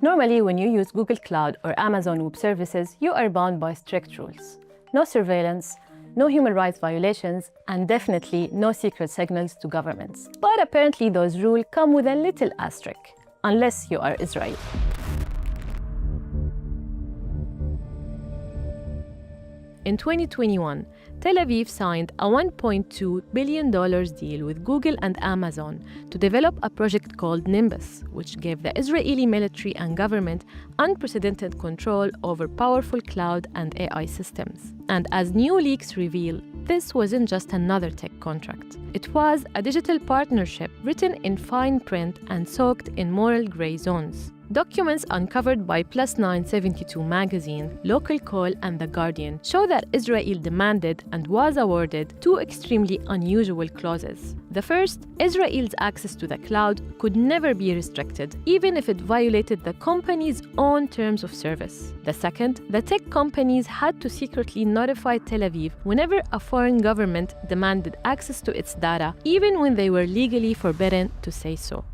Normally, when you use Google Cloud or Amazon Web Services, you are bound by strict rules. No surveillance, no human rights violations, and definitely no secret signals to governments. But apparently those rules come with a little asterisk, unless you are Israel. In 2021, Tel Aviv signed a $1.2 billion deal with Google and Amazon to develop a project called Nimbus, which gave the Israeli military and government unprecedented control over powerful cloud and AI systems. And as new leaks reveal, this wasn't just another tech contract. It was a digital partnership written in fine print and soaked in moral gray zones. Documents uncovered by Plus 972 magazine, Local Call, and The Guardian show that Israel demanded and was awarded two extremely unusual clauses. The first, Israel's access to the cloud could never be restricted, even if it violated the company's own terms of service. The second, the tech companies had to secretly notify Tel Aviv whenever a foreign government demanded access to its data, even when they were legally forbidden to say so.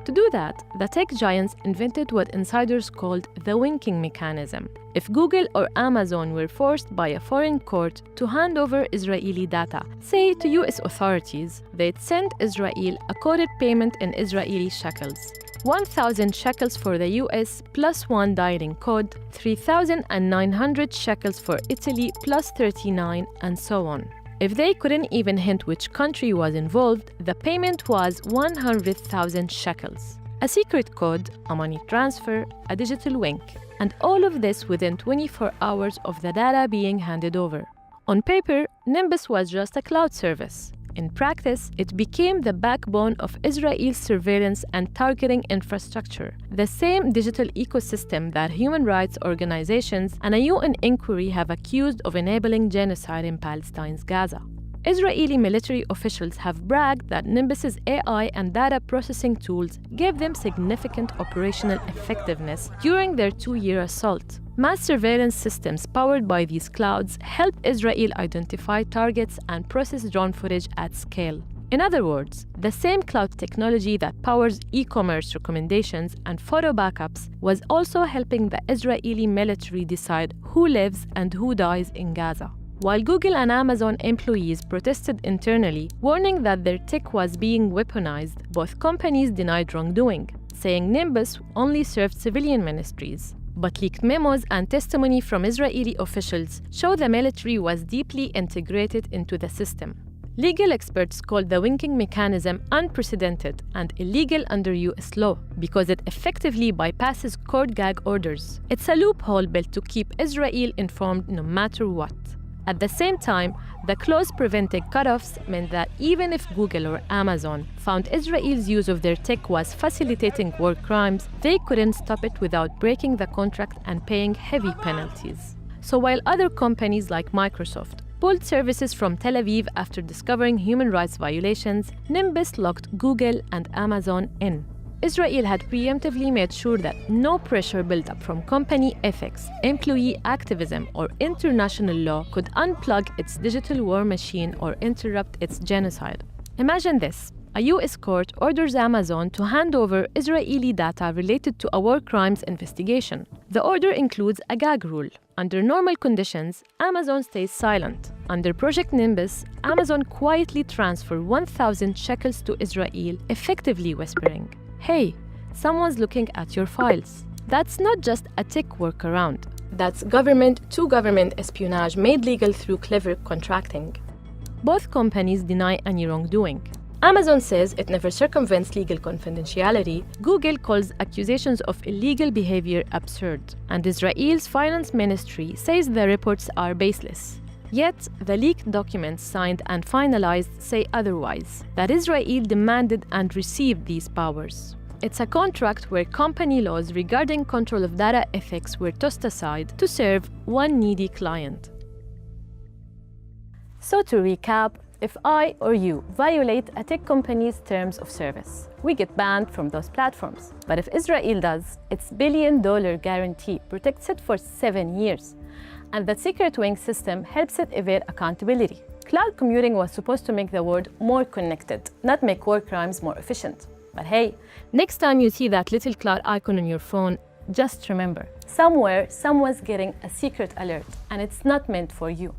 To do that, the tech giants invented what insiders called the winking mechanism. If Google or Amazon were forced by a foreign court to hand over Israeli data, say to US authorities, they'd send Israel a coded payment in Israeli shekels. 1,000 shekels for the US plus one dialing code, 3,900 shekels for Italy plus 39, and so on. If they couldn't even hint which country was involved, the payment was 100,000 shekels. A secret code, a money transfer, a digital wink, and all of this within 24 hours of the data being handed over. On paper, Nimbus was just a cloud service. In practice, it became the backbone of Israel's surveillance and targeting infrastructure, the same digital ecosystem that human rights organizations and a UN inquiry have accused of enabling genocide in Palestine's Gaza. Israeli military officials have bragged that Nimbus's AI and data processing tools gave them significant operational effectiveness during their 2-year assault. Mass surveillance systems powered by these clouds help Israel identify targets and process drone footage at scale. In other words, the same cloud technology that powers e-commerce recommendations and photo backups was also helping the Israeli military decide who lives and who dies in Gaza. While Google and Amazon employees protested internally, warning that their tech was being weaponized, both companies denied wrongdoing, saying Nimbus only served civilian ministries. But leaked memos and testimony from Israeli officials show the military was deeply integrated into the system. Legal experts call the winking mechanism unprecedented and illegal under US law because it effectively bypasses court gag orders. It's a loophole built to keep Israel informed no matter what. At the same time, the clause preventing cutoffs meant that even if Google or Amazon found Israel's use of their tech was facilitating war crimes, they couldn't stop it without breaking the contract and paying heavy penalties. So while other companies like Microsoft pulled services from Tel Aviv after discovering human rights violations, Nimbus locked Google and Amazon in. Israel had preemptively made sure that no pressure built up from company ethics, employee activism, or international law could unplug its digital war machine or interrupt its genocide. Imagine this. A US court orders Amazon to hand over Israeli data related to a war crimes investigation. The order includes a gag rule. Under normal conditions, Amazon stays silent. Under Project Nimbus, Amazon quietly transfers 1,000 shekels to Israel, effectively whispering, "Hey, someone's looking at your files." That's not just a tech workaround. That's government-to-government espionage made legal through clever contracting. Both companies deny any wrongdoing. Amazon says it never circumvents legal confidentiality. Google calls accusations of illegal behavior absurd. And Israel's finance ministry says the reports are baseless. Yet, the leaked documents signed and finalized say otherwise, that Israel demanded and received these powers. It's a contract where company laws regarding control of data ethics were tossed aside to serve one needy client. So to recap, if I or you violate a tech company's terms of service, we get banned from those platforms. But if Israel does, its billion-dollar guarantee protects it for 7 years. And that secret wing system helps it evade accountability. Cloud computing was supposed to make the world more connected, not make war crimes more efficient. But hey, next time you see that little cloud icon on your phone, just remember, somewhere someone's getting a secret alert and it's not meant for you.